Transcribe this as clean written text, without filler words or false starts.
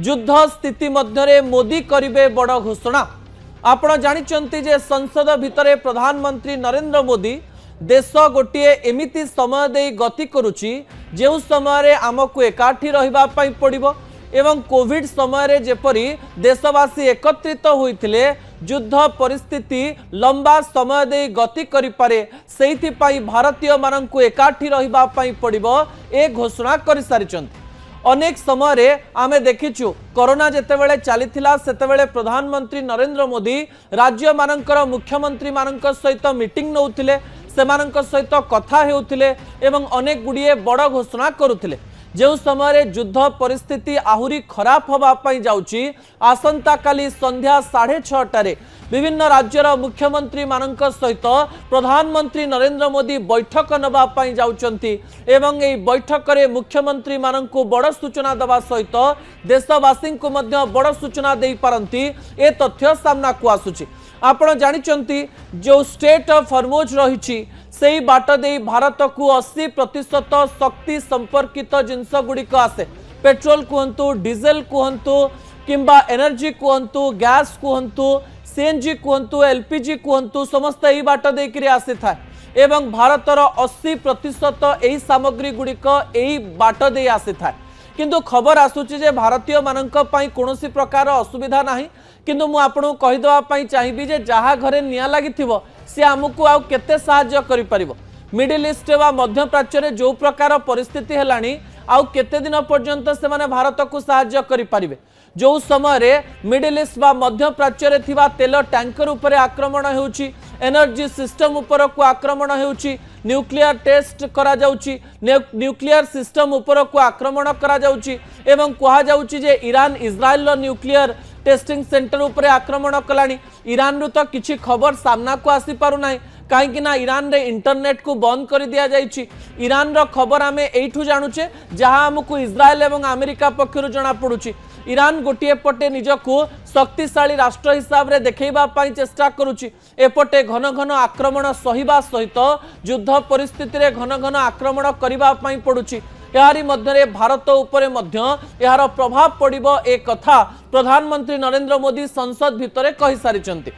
युद्ध स्थिति मध्य मोदी करिवे बड़ घोषणा। आपण जानिचंती जे संसद भितरे प्रधानमंत्री नरेंद्र मोदी देश गोटे एमिति समय दे गति करुची जो समय आमको एकाठी रहिबा पई पड़िबो एवं कोविड समय जेपरी देशवासी एकत्रित होइथिले युद्ध परिस्थिति लंबा समय दे गति करि पारे सेहिथि पई भारतीय माननकु एकाठी रहिबा पई पड़िबो ए घोषणा करि सारिचंती। अनेक समय आमे देखिचु कोरोना जेतेबेले चलीथिला सेतेबेले प्रधानमंत्री नरेंद्र मोदी राज्य मानकर मुख्यमंत्री मानक सहित मीटिंग नौथिले सेमानक सहित कथा हेउथिले एवं अनेक गुड़िए बड़ घोषणा करुथिले। जो समय युद्ध परिस्थिति आहुरी खराब होगा जाउची आसंता काली संध्या 6:30 विभिन्न राज्यर मुख्यमंत्री मानक सहित प्रधानमंत्री नरेंद्र मोदी बैठक नबा पई जाउचंती एवं एई बैठक रे मुख्यमंत्री मानकु बड़ सूचना दबा सहित देशवासी को मध्य बड़ सूचना देई पारंती ए तथ्य सामना को आसुची। आपण जानिचंती जो स्टेट ऑफ हॉर्मुज रही से बाट दे भारत को 80% शक्ति संपर्कित जिनस गुड़िक आसे पेट्रोल कहतु डीजेल कहतु किंबा एनर्जी कहतु गैस कहतु सीएनजी कहतु एलपीजी कहतु समस्त यही बाट देकर आसी था एवं भारतर 80% यही सामग्री गुड़िक यही बाट दे आसी था। किंतु खबर आसुची जे भारतीय मानक पई कोनोसी प्रकार असुविधा नाही किंतु मु आपन कहिदवा पई चाहिबी जे जहा घरे निया लागिथिबो से आमको आउ केते सहाय्य करि परिबो। मिडिल ईस्ट वा मध्य प्राच्य रे जो प्रकार परिस्थिति हेलानी आउ केते दिन पर्यंत से माने भारत को सहाय्य करि परिबे। जो समय रे मिडिल ईस्ट वा मध्य प्राच्य रे थिबा तेल टैंकर उपरे आक्रमण हेउची एनर्जी सिस्टम उपर को आक्रमण हेउची न्यूक्लियर टेस्ट करा जाउची न्यूक्लियर सिस्टम उपर को आक्रमण करा जाउची एवं कहा जाउची जे ईरान इजराइल रो न्यूक्लियर टेस्टिंग सेंटर उपरे आक्रमण कलानी। ईरान रो तो किछि खबर सामना को आसी पारु नाही कहीं ईरान रे इंटरनेट को बंद कर दिया जाइछि। ईरान रो खबर आमे एठू जानुचे जहां हमको इजराइल एवं अमेरिका पक्षरु जना पड़ुछि। ईरान गोटे पटे निजको शक्तिशाली राष्ट्र हिसाब रे देखैबा पई चेष्टा करुछि एपटे घन घन आक्रमण सहिबा सहित युद्ध परिस्थिति रे घन घन आक्रमण करिबा पई पड़ुछि। यारी मध्य भारत उपरे मध्य यार प्रभाव पड़िबो ए कथा प्रधानमंत्री नरेंद्र मोदी संसद भितरे कहि सारिचंती।